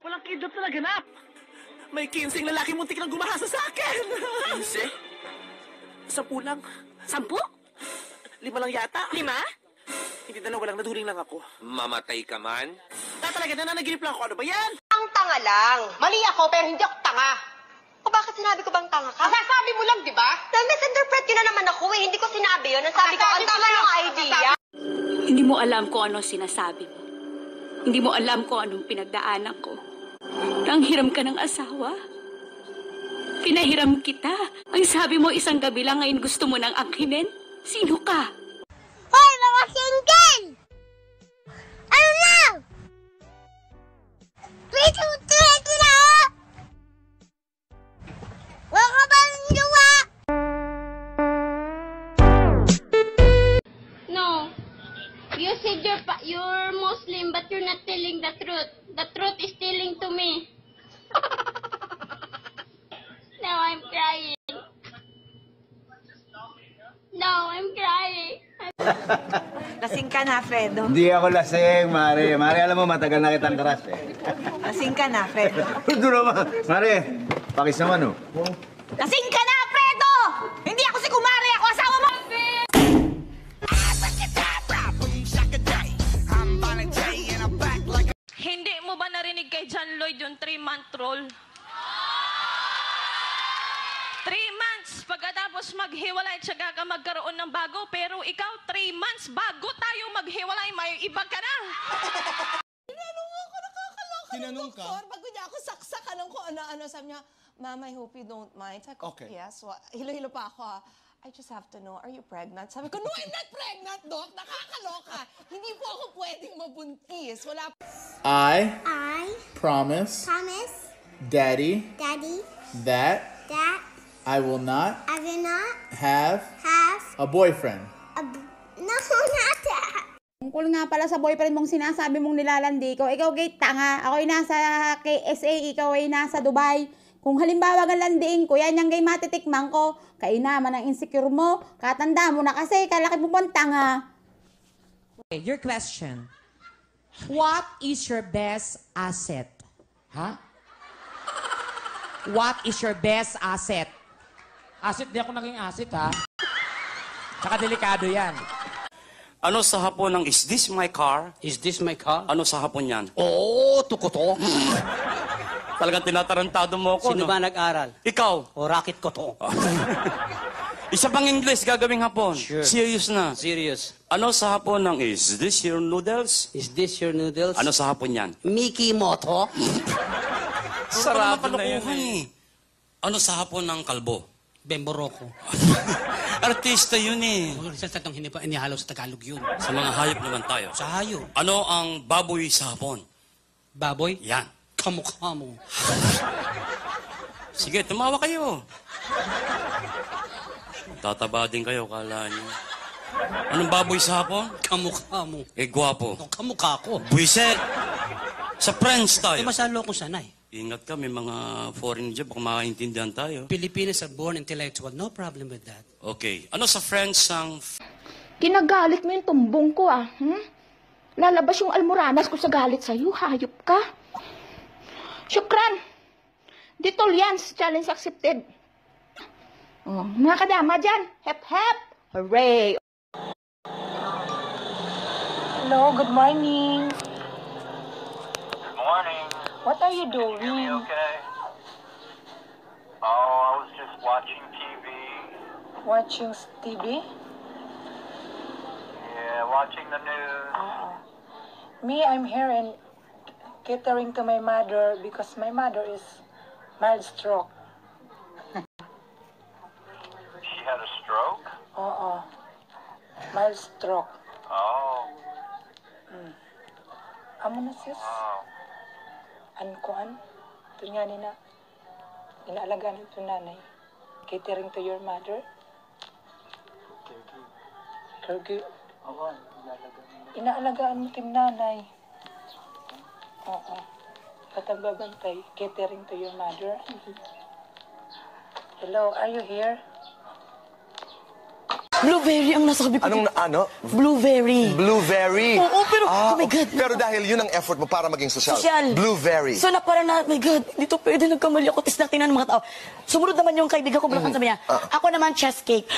Walang kidnap na naganap. May 15 lalaki muntik nang gumahasa sa akin. 15? 10 lang. 10? 5 lang yata. 5? Hindi dalawa lang, naduling lang ako. Mamatay ka man? Talaga, nananaginip lang ako. Ano ba yan? Ang tanga lang. Mali ako, pero hindi ako tanga. O bakit sinabi ko bang tanga ka? Sasabi mo lang, di ba? Na-misinterpret yun na naman ako eh. Hindi ko sinabi yun. Ang sabi ko, ang tanga yung idea. Hindi mo alam kung ano sinasabi mo. Hindi mo alam kung anong pinagdaanan ko. Nanghiram ka ng asawa. Pinahiram kita. Ang sabi mo isang gabi lang ngayon gusto mo nang angkinin. Sino ka? Hoy, mga singgin! Ano na? Pitutulit na! Wala ka ba ng jowa? No. You said you're Muslim, but you're not telling the truth. The truth is telling to me. Now I'm crying. No, I'm crying. Lasing ka na, Fredo. Hindi ako lasing, Mare. Mare, alam mo, matagal na kitang crush eh. Lasing ka na, Fredo. Ito naman. Mare, pakis naman oh. Lasing ka na, Fredo! Hindi ako si Kumare, ako asawa mo! Hindi mo ba narinig kay John Lloyd yung 3-month rule? 3 months pagkatapos maghiwalay tsaka ka magkaroon ng bago, pero ikaw 3 months bago tayo maghiwalay, may iba ka na. Tinanong ako, nakakaloka Tinanong ka? doktor. Bago niya ako saksakan ng kung ano-ano. Sabi niya, Ma'am, I hope you don't mind. Sabi ko, Okay. yes. Hilo-hilo pa ako. I just have to know, are you pregnant? Sabi ko, no, I'm not pregnant, Doc. Nakakaloka. Hindi po ako pwedeng mabuntis. Wala I I promise promise, Daddy Daddy, that that I will not I will not have have a boyfriend. no, not that. Tungkol nga pala sa boyfriend mong sinasabi mong nilalandi ko, ikaw gay tanga, ako'y nasa KSA, ikaw ay nasa Dubai. Kung halimbawa ng landiin ko, yan yung gay matitikman ko, kainaman ang insecure mo, katanda mo na kasi, kalaki mo pong tanga. Okay, your question. What is your best asset? Ha? What is your best asset? Asset, di ako naging asset, ha? Tsaka delikado yan. Ano sa hapon ng is this my car? Is this my car? Ano sa hapon yan? Oo, tukoto. Talagang tinatarantado mo ako, Sino no? ba nag-aral? Ikaw. O, racket ko to. Isa pang English gagawing hapon. Sure. Serious na. Serious. Ano sa hapon ng is this your noodles? Is this your noodles? Ano sa hapon yan? Mickey Moto? Sarado na yan eh. Ano sa hapon ng kalbo? Bemboroko. Artista yun eh. Sa tatang inihalo sa Tagalog yun. Sa mga hayop naman tayo. Sa hayop. Ano ang baboy sa hapon? Baboy? Yan. Kamukha mo. Sige, tumawa kayo. Tataba din kayo, kala niyo. Anong baboy sa hapon? Kamukha mo. Eh, gwapo. Kamukha ko. Buiset! Sa French tayo. Masalo ko sanay. Ingat ka, may mga foreign job, baka makaintindihan tayo. Pilipinas are born intellectual. No problem with that. Okay. Ano sa French ang... Kinagalit mo yung tumbong ko Lalabas yung almoranas ko sa galit sa'yo, hayop ka. Syukran! Ditolians, challenge accepted. Oh, mga kadama dyan, hep hep, hooray! Hello, good morning. Good morning. What are you Can you hear me doing? okay? Oh, I was just watching TV. Watching TV? Yeah, watching the news. Me, I'm here and catering to my mother because my mother is mild stroke. She had a stroke? Oo. Mild stroke. Oh. Amo na sis. Oh. Kuan? Ito nga nina. Inaalagaan ito nanay. Catering to your mother. Kergi. Inaalagaan mo tim nanay. Oo. Patagbabantay. Catering to your mother. Hello, are you here? Blueberry ang nasabi ko. Anong ano? Blueberry. Blueberry. Oo, pero, oh my God. Pero dahil yun ang effort mo para maging sosyal. Blueberry. So na parang na, my God, dito pwede nagkamali ako. Tapos natingnan ng mga tao. Sumunod naman yung kaibigan ko, bulakan sabi niya, ako naman chess cake.